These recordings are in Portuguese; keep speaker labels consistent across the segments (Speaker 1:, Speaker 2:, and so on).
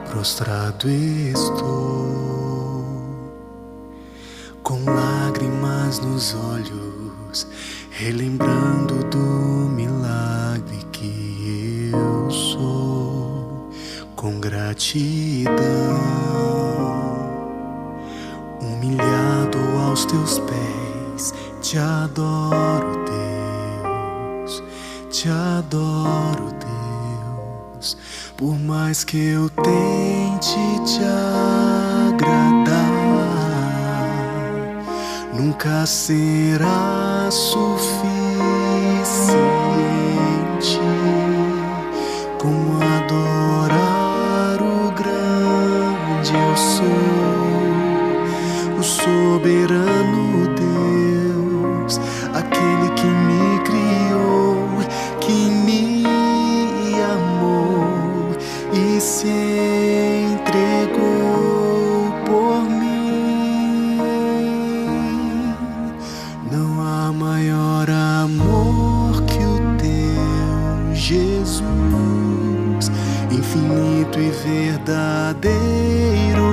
Speaker 1: Prostrado estou, com lágrimas nos olhos, relembrando do milagre que eu sou. Com gratidão, humilhado aos teus pés, te adoro, Deus, te adoro, Deus. Por mais que eu tente te agradar, nunca será suficiente como adorar o grande eu sou, o soberano Deus, aquele que me criou, que me amou e se entregou por mim. Não há maior amor que o teu, Jesus, infinito e verdadeiro,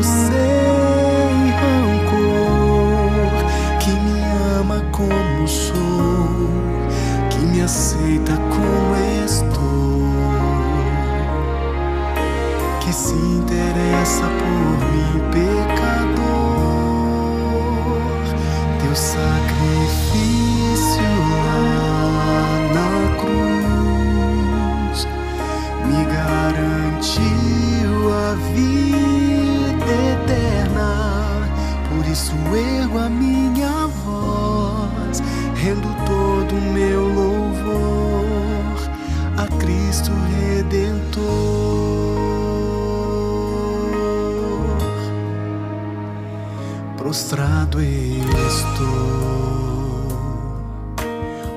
Speaker 1: sem rancor, que me ama como sou, que me aceita como estou, que se interessa por mim, pecador. Teu sacrifício lá na cruz me garantiu a vida eterna. Por isso ergo a minha voz, rendo todo o meu louvor a Cristo Redentor. Prostrado estou,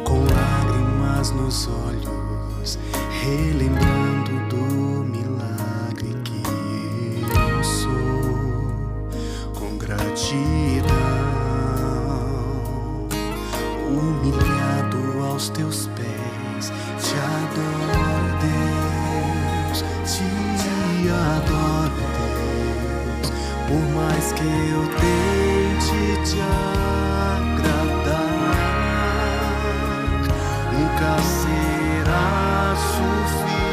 Speaker 1: com lágrimas nos olhos, relembrando do milagre que eu sou. Com gratidão, humilhado aos teus pés, te adoro, Deus, te adoro, Deus. Por mais que eu tente te agradar, nunca será suficiente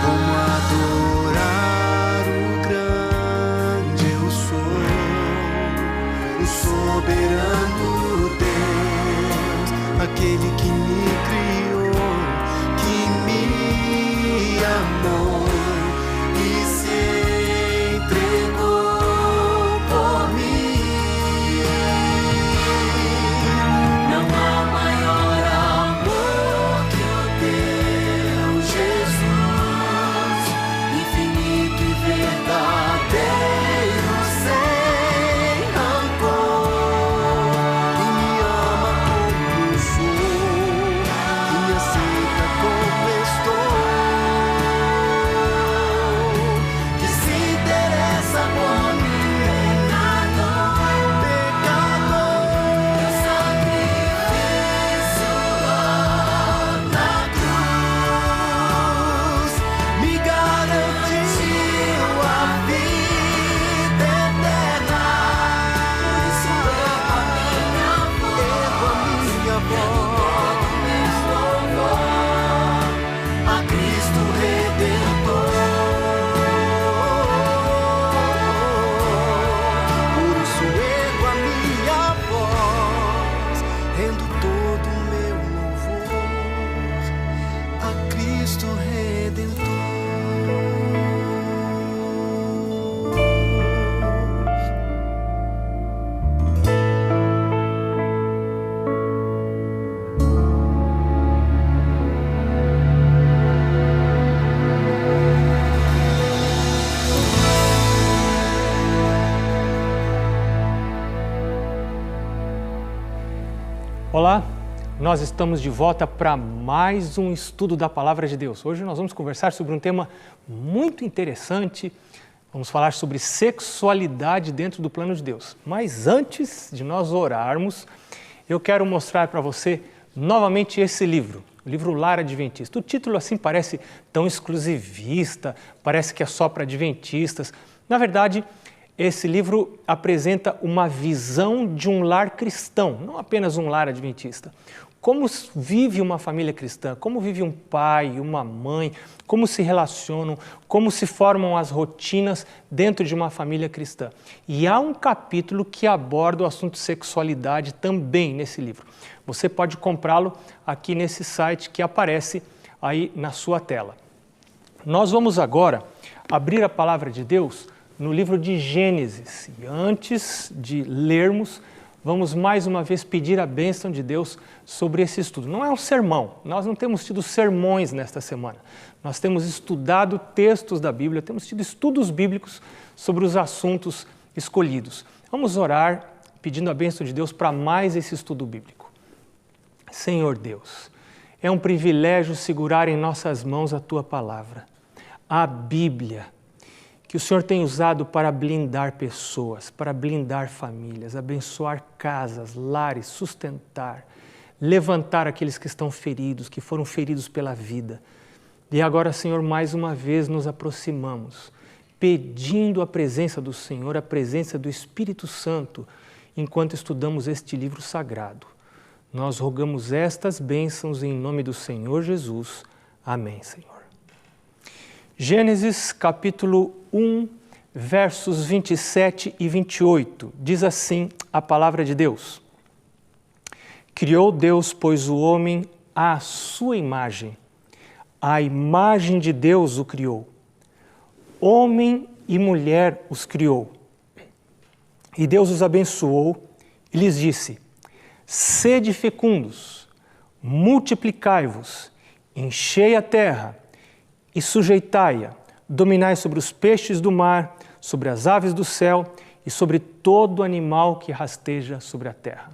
Speaker 1: como adorar o grande eu sou, o soberano Deus, aquele que me criou, que me amou e se entregou por mim. Não há maior
Speaker 2: Nós estamos de volta para mais um estudo da Palavra de Deus. Hoje nós vamos conversar sobre um tema muito interessante. Vamos falar sobre sexualidade dentro do plano de Deus. Mas antes de nós orarmos, eu quero mostrar para você novamente esse livro, o livro Lar Adventista. O título assim parece tão exclusivista, parece que é só para adventistas. Na verdade, esse livro apresenta uma visão de um lar cristão, não apenas um lar adventista. Como vive uma família cristã, como vive um pai, uma mãe, como se relacionam, como se formam as rotinas dentro de uma família cristã. E há um capítulo que aborda o assunto sexualidade também nesse livro. Você pode comprá-lo aqui nesse site que aparece aí na sua tela. Nós vamos agora abrir a palavra de Deus no livro de Gênesis. E antes de lermos, vamos mais uma vez pedir a bênção de Deus sobre esse estudo. Não é um sermão, nós não temos tido sermões nesta semana. Nós temos estudado textos da Bíblia, temos tido estudos bíblicos sobre os assuntos escolhidos. Vamos orar pedindo a bênção de Deus para mais esse estudo bíblico. Senhor Deus, é um privilégio segurar em nossas mãos a Tua palavra, a Bíblia, que o Senhor tem usado para blindar pessoas, para blindar famílias, abençoar casas, lares, sustentar, levantar aqueles que estão feridos, que foram feridos pela vida. E agora, Senhor, mais uma vez nos aproximamos, pedindo a presença do Senhor, a presença do Espírito Santo, enquanto estudamos este livro sagrado. Nós rogamos estas bênçãos em nome do Senhor Jesus. Amém, Senhor. Gênesis capítulo 1, versos 27 e 28, diz assim a palavra de Deus. Criou Deus, pois, o homem à sua imagem. A imagem de Deus o criou. Homem e mulher os criou. E Deus os abençoou e lhes disse: sede fecundos, multiplicai-vos, enchei a terra e sujeitai-a, dominai sobre os peixes do mar, sobre as aves do céu e sobre todo animal que rasteja sobre a terra.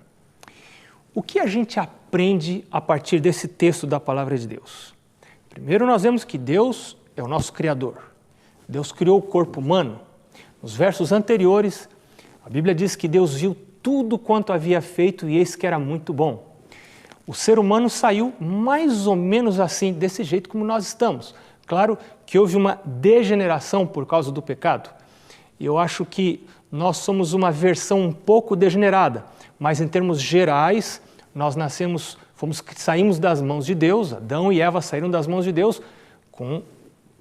Speaker 2: O que a gente aprende a partir desse texto da palavra de Deus? Primeiro, nós vemos que Deus é o nosso Criador. Deus criou o corpo humano. Nos versos anteriores, a Bíblia diz que Deus viu tudo quanto havia feito e eis que era muito bom. O ser humano saiu mais ou menos assim, desse jeito como nós estamos. Claro que houve uma degeneração por causa do pecado. E eu acho que nós somos uma versão um pouco degenerada, mas em termos gerais, nós saímos das mãos de Deus, Adão e Eva saíram das mãos de Deus com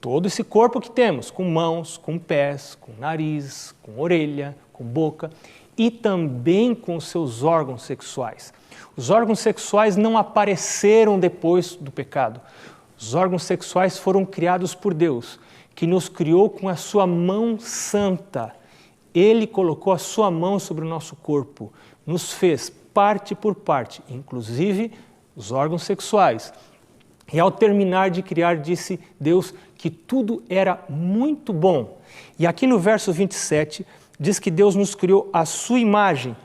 Speaker 2: todo esse corpo que temos, com mãos, com pés, com nariz, com orelha, com boca e também com os seus órgãos sexuais. Os órgãos sexuais não apareceram depois do pecado. Os órgãos sexuais foram criados por Deus, que nos criou com a sua mão santa. Ele colocou a sua mão sobre o nosso corpo, nos fez parte por parte, inclusive os órgãos sexuais. E ao terminar de criar, disse Deus que tudo era muito bom. E aqui no verso 27, diz que Deus nos criou à sua imagem.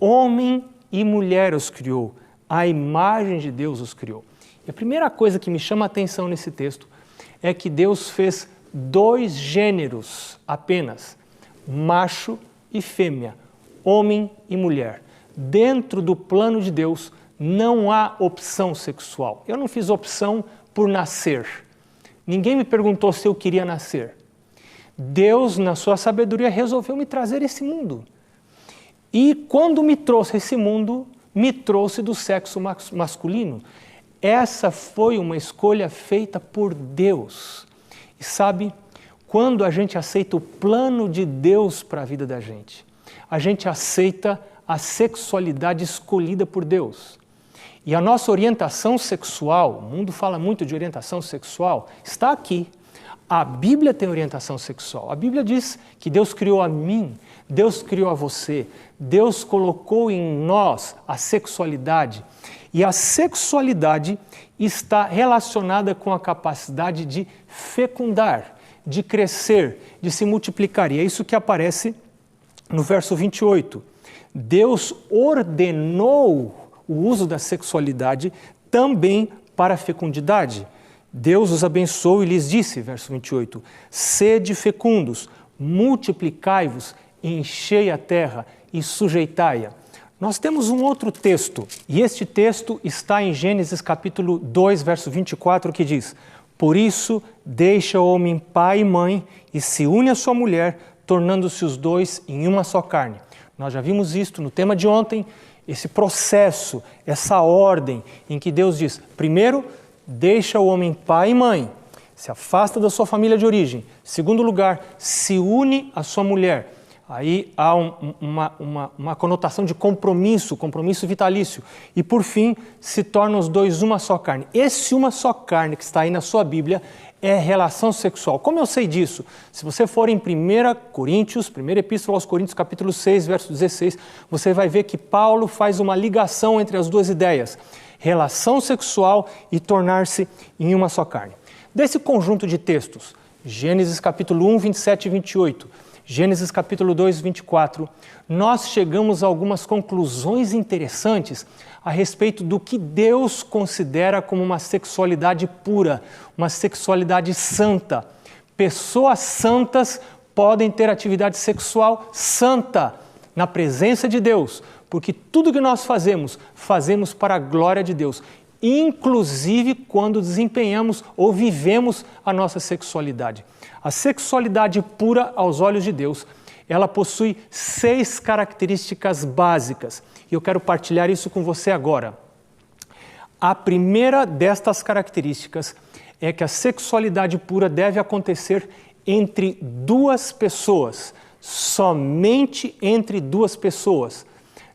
Speaker 2: Homem e mulher os criou. A imagem de Deus os criou. E a primeira coisa que me chama a atenção nesse texto é que Deus fez dois gêneros apenas, macho e fêmea, homem e mulher. Dentro do plano de Deus não há opção sexual. Eu não fiz opção por nascer. Ninguém me perguntou se eu queria nascer. Deus, na sua sabedoria, resolveu me trazer esse mundo. E quando me trouxe esse mundo, me trouxe do sexo masculino. Essa foi uma escolha feita por Deus. E sabe, quando a gente aceita o plano de Deus para a vida da gente, a gente aceita a sexualidade escolhida por Deus. E a nossa orientação sexual, o mundo fala muito de orientação sexual, está aqui. A Bíblia tem orientação sexual. A Bíblia diz que Deus criou a mim, Deus criou a você, Deus colocou em nós a sexualidade. E a sexualidade está relacionada com a capacidade de fecundar, de crescer, de se multiplicar. E é isso que aparece no verso 28. Deus ordenou o uso da sexualidade também para a fecundidade. Deus os abençoou e lhes disse, verso 28, sede fecundos, multiplicai-vos, enchei a terra e sujeitai-a. Nós temos um outro texto, e este texto está em Gênesis capítulo 2, verso 24, que diz, por isso deixa o homem pai e mãe e se une à sua mulher, tornando-se os dois em uma só carne. Nós já vimos isto no tema de ontem, esse processo, essa ordem em que Deus diz, primeiro, deixa o homem pai e mãe, se afasta da sua família de origem. Segundo lugar, se une à sua mulher. Aí há uma conotação de compromisso vitalício. E por fim, se tornam os dois uma só carne. Esse uma só carne que está aí na sua Bíblia é relação sexual. Como eu sei disso? Se você for em 1 Coríntios, primeira epístola aos Coríntios, capítulo 6, verso 16, você vai ver que Paulo faz uma ligação entre as duas ideias. Relação sexual e tornar-se em uma só carne. Desse conjunto de textos, Gênesis capítulo 1, 27 e 28, Gênesis capítulo 2, 24, nós chegamos a algumas conclusões interessantes a respeito do que Deus considera como uma sexualidade pura, uma sexualidade santa. Pessoas santas podem ter atividade sexual santa na presença de Deus, porque tudo que nós fazemos, fazemos para a glória de Deus, inclusive quando desempenhamos ou vivemos a nossa sexualidade. A sexualidade pura aos olhos de Deus, ela possui 6 características básicas e eu quero partilhar isso com você agora. A primeira destas características é que a sexualidade pura deve acontecer entre 2 pessoas, somente entre 2 pessoas.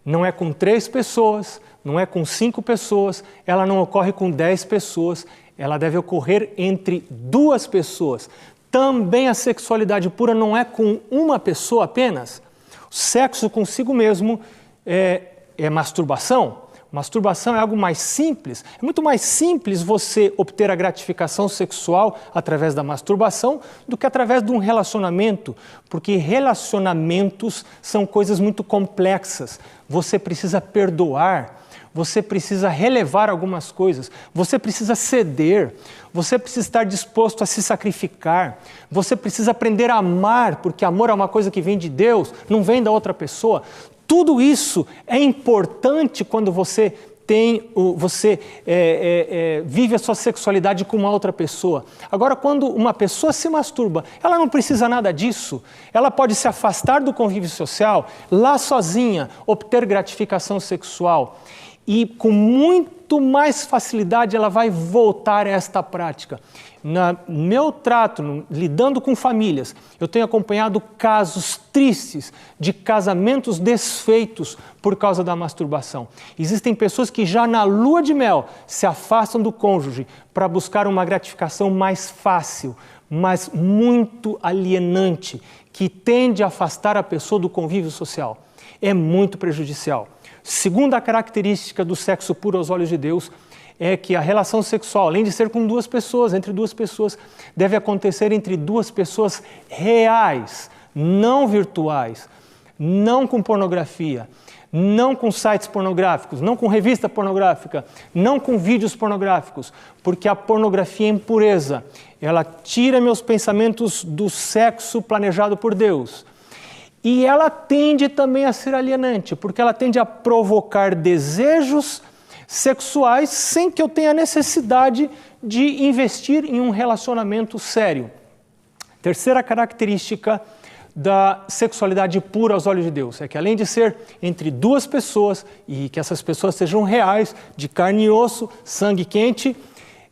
Speaker 2: Não é com 3 pessoas, não é com 5 pessoas, ela não ocorre com 10 pessoas, ela deve ocorrer entre 2 pessoas. Também a sexualidade pura não é com uma pessoa apenas. O sexo consigo mesmo é masturbação. Masturbação é algo mais simples. É muito mais simples você obter a gratificação sexual através da masturbação do que através de um relacionamento, porque relacionamentos são coisas muito complexas. Você precisa perdoar. Você precisa relevar algumas coisas, você precisa ceder, você precisa estar disposto a se sacrificar, você precisa aprender a amar, porque amor é uma coisa que vem de Deus, não vem da outra pessoa. Tudo isso é importante quando você vive a sua sexualidade com uma outra pessoa. Agora, quando uma pessoa se masturba, ela não precisa nada disso. Ela pode se afastar do convívio social, lá sozinha, obter gratificação sexual. E com muito mais facilidade ela vai voltar a esta prática. No meu trato, lidando com famílias, eu tenho acompanhado casos tristes de casamentos desfeitos por causa da masturbação. Existem pessoas que já na lua de mel se afastam do cônjuge para buscar uma gratificação mais fácil, mas muito alienante, que tende a afastar a pessoa do convívio social. É muito prejudicial. Segunda característica do sexo puro aos olhos de Deus é que a relação sexual, além de ser com 2 pessoas, entre 2 pessoas, deve acontecer entre 2 pessoas reais, não virtuais, não com pornografia, não com sites pornográficos, não com revista pornográfica, não com vídeos pornográficos, porque a pornografia é impureza. Ela tira meus pensamentos do sexo planejado por Deus. E ela tende também a ser alienante, porque ela tende a provocar desejos sexuais sem que eu tenha necessidade de investir em um relacionamento sério. Terceira característica da sexualidade pura aos olhos de Deus é que, além de ser entre 2 pessoas e que essas pessoas sejam reais, de carne e osso, sangue quente,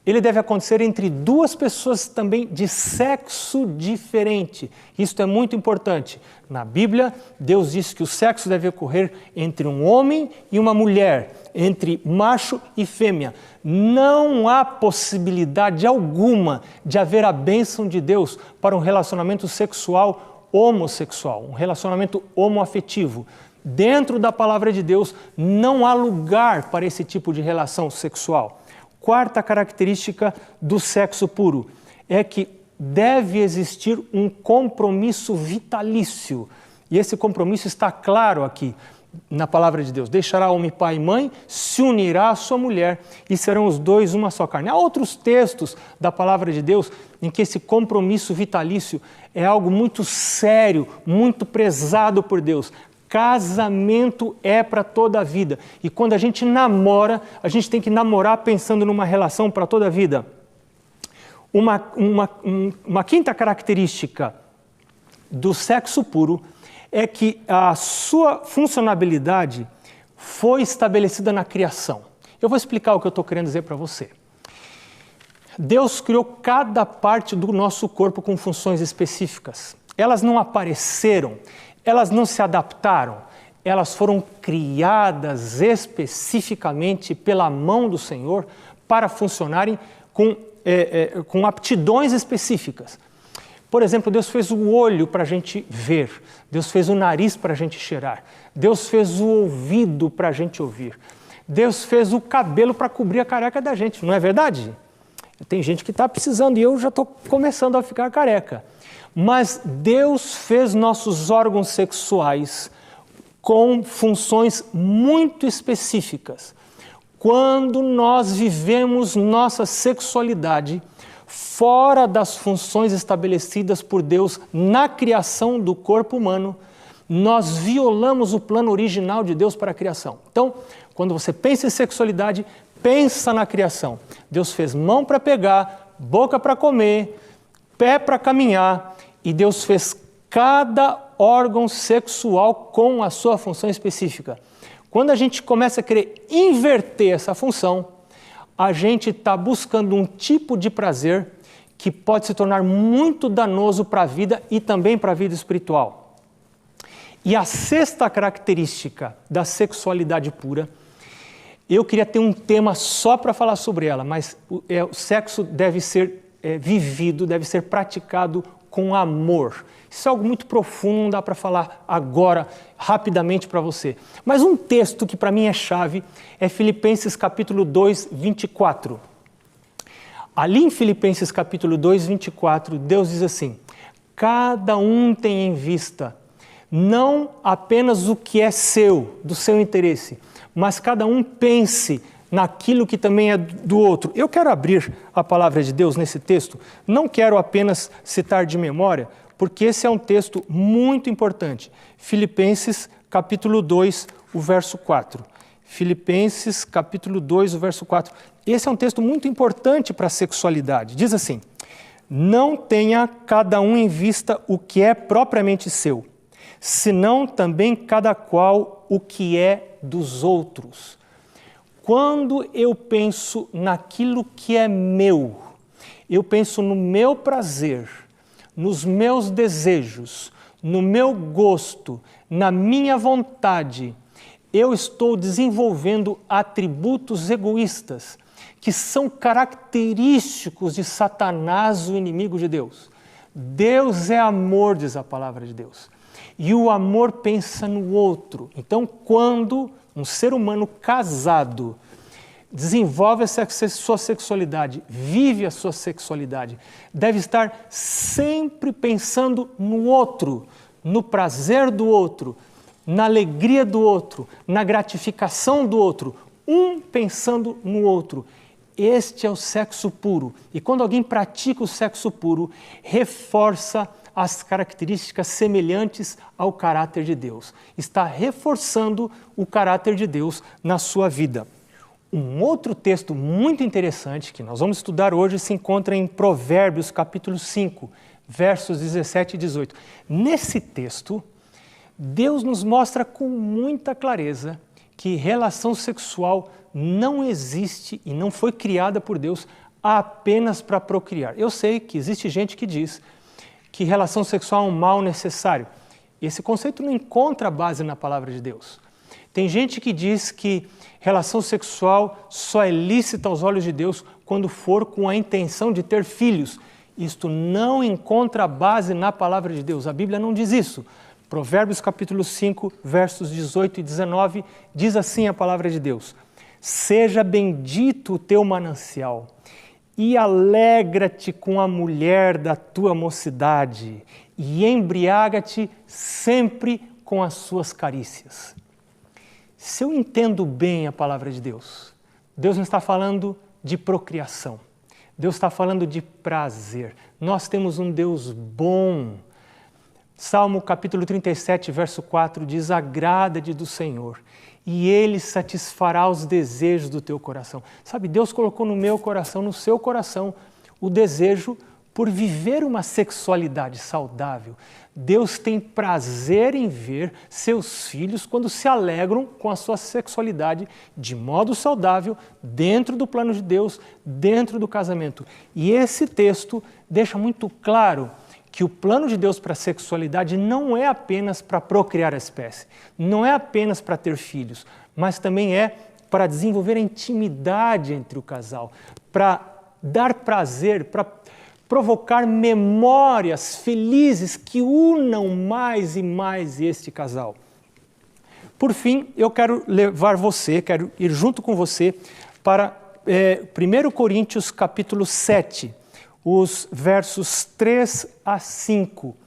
Speaker 2: ele deve acontecer entre 2 pessoas também de sexo diferente. Isso é muito importante. Na Bíblia, Deus diz que o sexo deve ocorrer entre um homem e uma mulher, entre macho e fêmea. Não há possibilidade alguma de haver a bênção de Deus para um relacionamento sexual homossexual, um relacionamento homoafetivo. Dentro da palavra de Deus, não há lugar para esse tipo de relação sexual. Quarta característica do sexo puro é que deve existir um compromisso vitalício. E esse compromisso está claro aqui. na palavra de Deus. Deixará homem pai e mãe, se unirá à sua mulher e serão os dois uma só carne. Há outros textos da palavra de Deus em que esse compromisso vitalício é algo muito sério, muito prezado por Deus. Casamento é para toda a vida. E quando a gente namora, a gente tem que namorar pensando numa relação para toda a vida. Uma quinta característica do sexo puro é que a sua funcionalidade foi estabelecida na criação. Eu vou explicar o que eu estou querendo dizer para você. Deus criou cada parte do nosso corpo com funções específicas. Elas não apareceram, elas não se adaptaram, elas foram criadas especificamente pela mão do Senhor para funcionarem com aptidões específicas. Por exemplo, Deus fez o olho para a gente ver, Deus fez o nariz para a gente cheirar, Deus fez o ouvido para a gente ouvir, Deus fez o cabelo para cobrir a careca da gente, não é verdade? Tem gente que está precisando e eu já estou começando a ficar careca. Mas Deus fez nossos órgãos sexuais com funções muito específicas. Quando nós vivemos nossa sexualidade fora das funções estabelecidas por Deus na criação do corpo humano, nós violamos o plano original de Deus para a criação. Então, quando você pensa em sexualidade, pensa na criação. Deus fez mão para pegar, boca para comer, pé para caminhar, e Deus fez cada órgão sexual com a sua função específica. Quando a gente começa a querer inverter essa função, a gente está buscando um tipo de prazer que pode se tornar muito danoso para a vida e também para a vida espiritual. E a sexta característica da sexualidade pura, eu queria ter um tema só para falar sobre ela, mas o sexo deve ser vivido, deve ser praticado com amor. Isso é algo muito profundo, não dá para falar agora, rapidamente para você. Mas um texto que para mim é chave é Filipenses capítulo 2, 24. Ali em Filipenses capítulo 2, 24, Deus diz assim: cada um tem em vista não apenas o que é seu, do seu interesse, mas cada um pense naquilo que também é do outro. Eu quero abrir a palavra de Deus nesse texto, não quero apenas citar de memória, porque esse é um texto muito importante. Filipenses capítulo 2, o verso 4. Filipenses capítulo 2, o verso 4. Esse é um texto muito importante para a sexualidade. Diz assim: não tenha cada um em vista o que é propriamente seu, senão também cada qual o que é dos outros. Quando eu penso naquilo que é meu, eu penso no meu prazer, nos meus desejos, no meu gosto, na minha vontade, eu estou desenvolvendo atributos egoístas que são característicos de Satanás, o inimigo de Deus. Deus é amor, diz a palavra de Deus. E o amor pensa no outro. Então, quando um ser humano casado desenvolve essa sua sexualidade, vive a sua sexualidade, deve estar sempre pensando no outro, no prazer do outro, na alegria do outro, na gratificação do outro, um pensando no outro. Este é o sexo puro. E quando alguém pratica o sexo puro, reforça as características semelhantes ao caráter de Deus. Está reforçando o caráter de Deus na sua vida. Um outro texto muito interessante que nós vamos estudar hoje se encontra em Provérbios capítulo 5, versos 17 e 18. Nesse texto, Deus nos mostra com muita clareza que relação sexual não existe e não foi criada por Deus apenas para procriar. Eu sei que existe gente que diz que relação sexual é um mal necessário. Esse conceito não encontra base na palavra de Deus. Tem gente que diz que relação sexual só é lícita aos olhos de Deus quando for com a intenção de ter filhos. Isto não encontra base na palavra de Deus. A Bíblia não diz isso. Provérbios capítulo 5, versos 18 e 19, diz assim a palavra de Deus: seja bendito o teu manancial, e alegra-te com a mulher da tua mocidade, e embriaga-te sempre com as suas carícias. se eu entendo bem a palavra de Deus, Deus não está falando de procriação. Deus está falando de prazer. Nós temos um Deus bom. Salmo capítulo 37, verso 4 diz: agrada-te do Senhor e Ele satisfará os desejos do teu coração. Sabe, Deus colocou no meu coração, no seu coração, o desejo por viver uma sexualidade saudável. Deus tem prazer em ver seus filhos quando se alegram com a sua sexualidade de modo saudável, dentro do plano de Deus, dentro do casamento. E esse texto deixa muito claro que o plano de Deus para a sexualidade não é apenas para procriar a espécie, não é apenas para ter filhos, mas também é para desenvolver a intimidade entre o casal, para dar prazer, para provocar memórias felizes que unam mais e mais este casal. Por fim, eu quero quero ir junto com você para 1 Coríntios capítulo 7, os versos 3 a 5.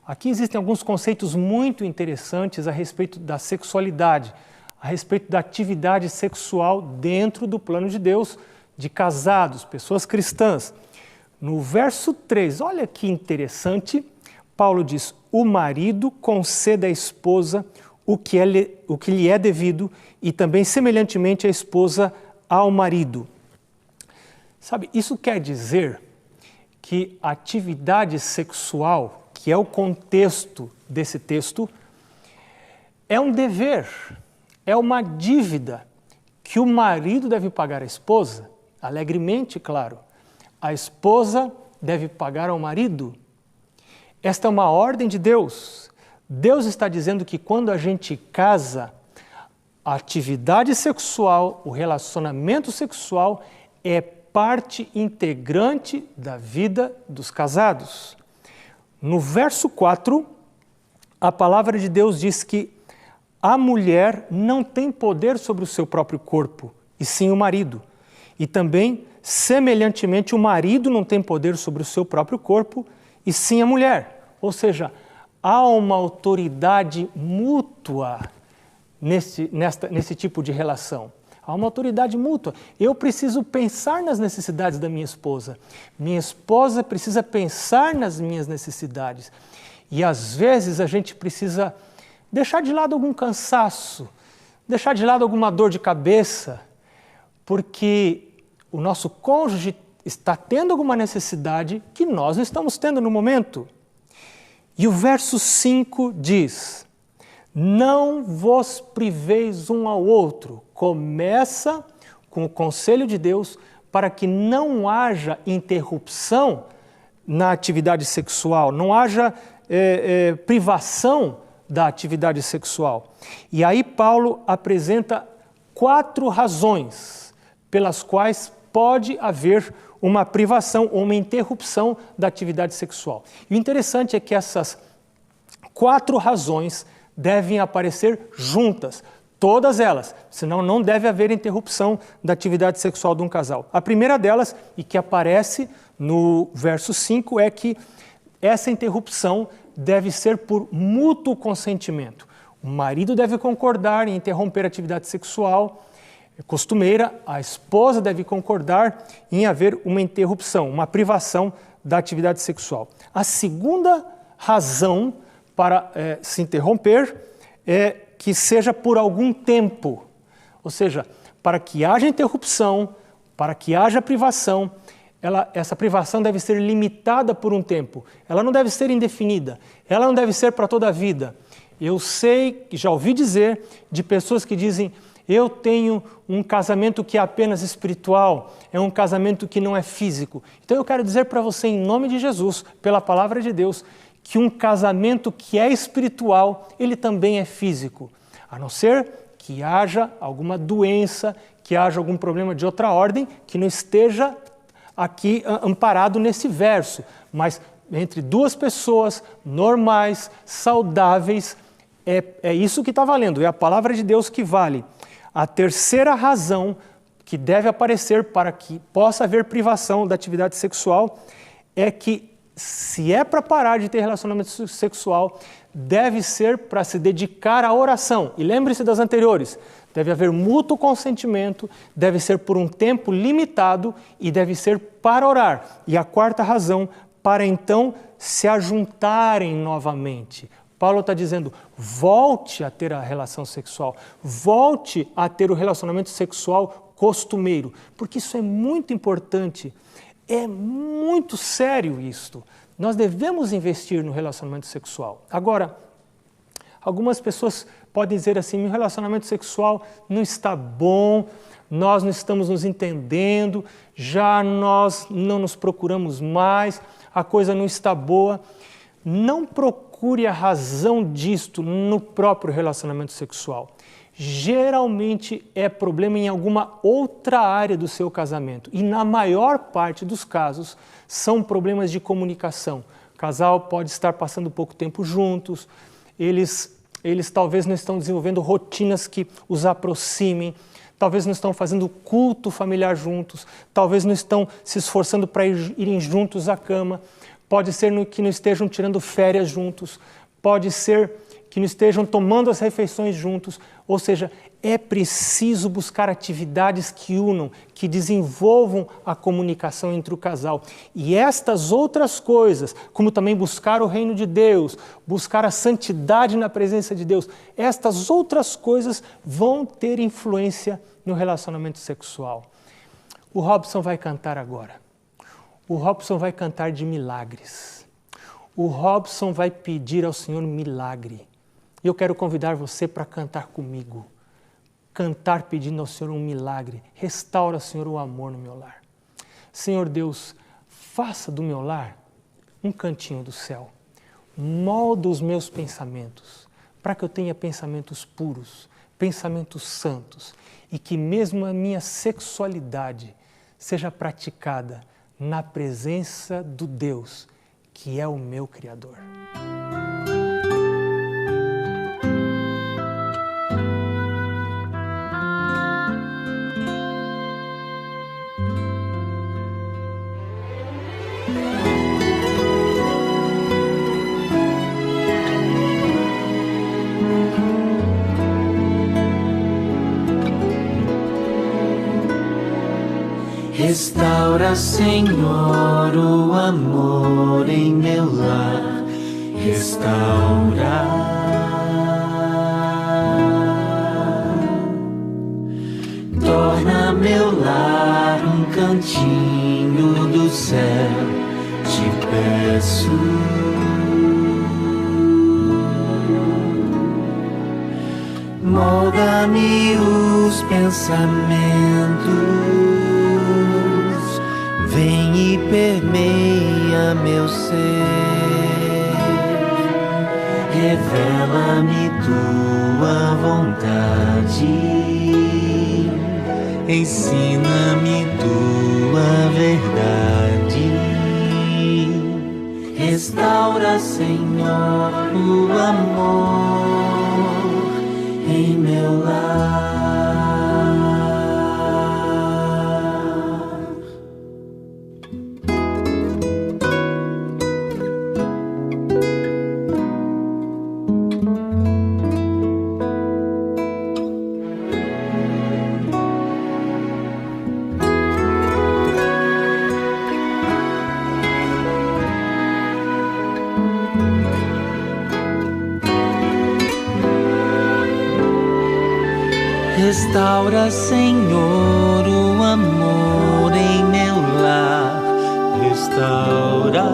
Speaker 2: Aqui existem alguns conceitos muito interessantes a respeito da sexualidade, a respeito da atividade sexual dentro do plano de Deus, de casados, pessoas cristãs. No verso 3, olha que interessante, Paulo diz: o marido conceda à esposa o que lhe é devido e também semelhantemente a esposa ao marido. Sabe, isso quer dizer que a atividade sexual, que é o contexto desse texto, é um dever, é uma dívida que o marido deve pagar à esposa, alegremente, claro. A esposa deve pagar ao marido. Esta é uma ordem de Deus. Deus está dizendo que quando a gente casa, a atividade sexual, o relacionamento sexual é parte integrante da vida dos casados. No verso 4, a palavra de Deus diz que a mulher não tem poder sobre o seu próprio corpo, e sim o marido. E também, semelhantemente, o marido não tem poder sobre o seu próprio corpo, e sim a mulher. Ou seja, há uma autoridade mútua nesse tipo de relação. Há uma autoridade mútua. Eu preciso pensar nas necessidades da minha esposa. Minha esposa precisa pensar nas minhas necessidades. E às vezes a gente precisa deixar de lado algum cansaço, deixar de lado alguma dor de cabeça, porque o nosso cônjuge está tendo alguma necessidade que nós não estamos tendo no momento. E o verso 5 diz: não vos priveis um ao outro. Começa com o conselho de Deus para que não haja interrupção na atividade sexual, não haja privação da atividade sexual. E aí Paulo apresenta 4 razões pelas quais pode haver uma privação ou uma interrupção da atividade sexual. E o interessante é que essas 4 razões devem aparecer juntas, todas elas, senão não deve haver interrupção da atividade sexual de um casal. A primeira delas, e que aparece no verso 5, é que essa interrupção deve ser por mútuo consentimento. O marido deve concordar em interromper a atividade sexual costumeira, a esposa deve concordar em haver uma interrupção, uma privação da atividade sexual. A segunda razão para se interromper é que seja por algum tempo, ou seja, para que haja interrupção, para que haja privação, essa privação deve ser limitada por um tempo, ela não deve ser indefinida, ela não deve ser para toda a vida. Eu sei, já ouvi dizer de pessoas que dizem: eu tenho um casamento que é apenas espiritual, é um casamento que não é físico. Então eu quero dizer para você, em nome de Jesus, pela palavra de Deus, que um casamento que é espiritual, ele também é físico. A não ser que haja alguma doença, que haja algum problema de outra ordem, que não esteja aqui amparado nesse verso. Mas entre duas pessoas normais, saudáveis, é isso que está valendo, é a palavra de Deus que vale. A terceira razão que deve aparecer para que possa haver privação da atividade sexual é que, se é para parar de ter relacionamento sexual, deve ser para se dedicar à oração. E lembre-se das anteriores, deve haver mútuo consentimento, deve ser por um tempo limitado e deve ser para orar. E a quarta razão, para então se ajuntarem novamente. Paulo está dizendo, volte a ter a relação sexual, volte a ter o relacionamento sexual costumeiro, porque isso é muito importante, é muito sério isto. Nós devemos investir no relacionamento sexual. Agora, algumas pessoas podem dizer assim, meu relacionamento sexual não está bom, nós não estamos nos entendendo, já nós não nos procuramos mais, a coisa não está boa. Não procure a razão disto no próprio relacionamento sexual. Geralmente é problema em alguma outra área do seu casamento e na maior parte dos casos são problemas de comunicação. O casal pode estar passando pouco tempo juntos, eles talvez não estão desenvolvendo rotinas que os aproximem, talvez não estão fazendo culto familiar juntos, talvez não estão se esforçando para irem juntos à cama, pode ser que não estejam tirando férias juntos, pode ser que não estejam tomando as refeições juntos, ou seja, é preciso buscar atividades que unam, que desenvolvam a comunicação entre o casal. E estas outras coisas, como também buscar o reino de Deus, buscar a santidade na presença de Deus, estas outras coisas vão ter influência no relacionamento sexual. O Robson vai cantar agora. O Robson vai cantar de milagres. O Robson vai pedir ao Senhor um milagre. E eu quero convidar você para cantar comigo. Cantar pedindo ao Senhor um milagre. Restaura, Senhor, o amor no meu lar. Senhor Deus, faça do meu lar um cantinho do céu. Molda os meus pensamentos, para que eu tenha pensamentos puros, pensamentos santos, e que mesmo a minha sexualidade seja praticada na presença do Deus, que é o meu Criador.
Speaker 1: Restaura, Senhor, o amor em meu lar. Restaura. Torna meu lar um cantinho do céu. Te peço. Molda-me os pensamentos. Vem e permeia meu ser, revela-me tua vontade, ensina-me tua verdade. Restaura, Senhor, o amor em meu lar. Restaura, Senhor, o amor em meu lar. Restaura.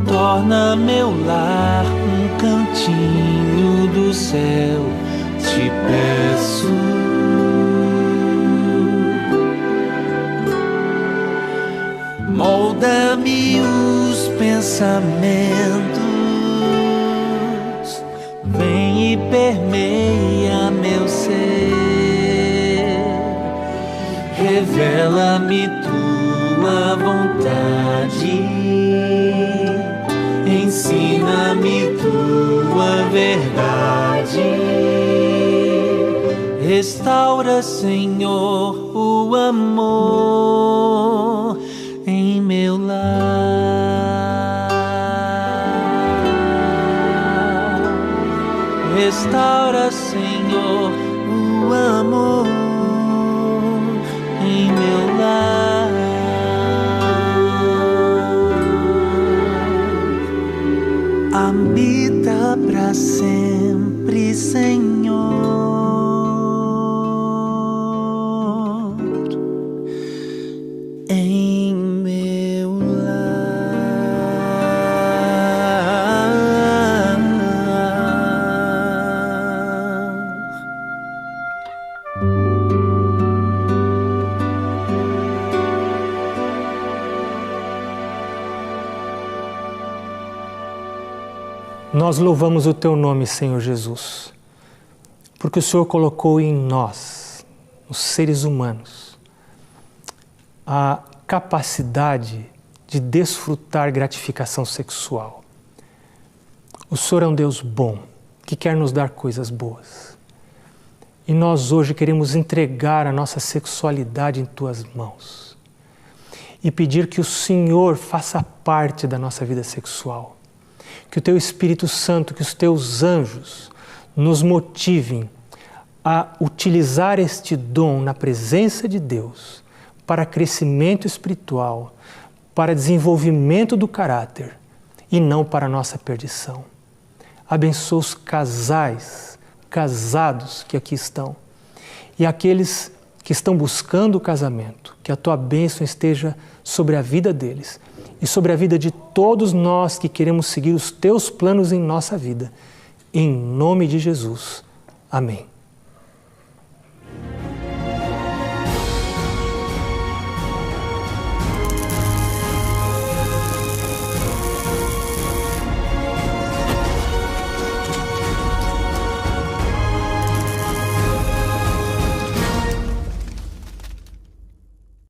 Speaker 1: Torna meu lar um cantinho do céu. Te peço. Molda-me os pensamentos. Vem e permeia meu ser, revela-me tua vontade, ensina-me tua verdade. Restaura, Senhor, o amor em meu lar.
Speaker 2: Nós louvamos o Teu nome, Senhor Jesus, porque o Senhor colocou em nós, os seres humanos, a capacidade de desfrutar gratificação sexual. O Senhor é um Deus bom, que quer nos dar coisas boas. E nós hoje queremos entregar a nossa sexualidade em Tuas mãos e pedir que o Senhor faça parte da nossa vida sexual. Que o Teu Espírito Santo, que os Teus anjos nos motivem a utilizar este dom na presença de Deus para crescimento espiritual, para desenvolvimento do caráter e não para a nossa perdição. Abençoa os casais, casados que aqui estão e aqueles que estão buscando o casamento, que a Tua bênção esteja sobre a vida deles e sobre a vida de todos nós que queremos seguir os Teus planos em nossa vida. Em nome de Jesus. Amém.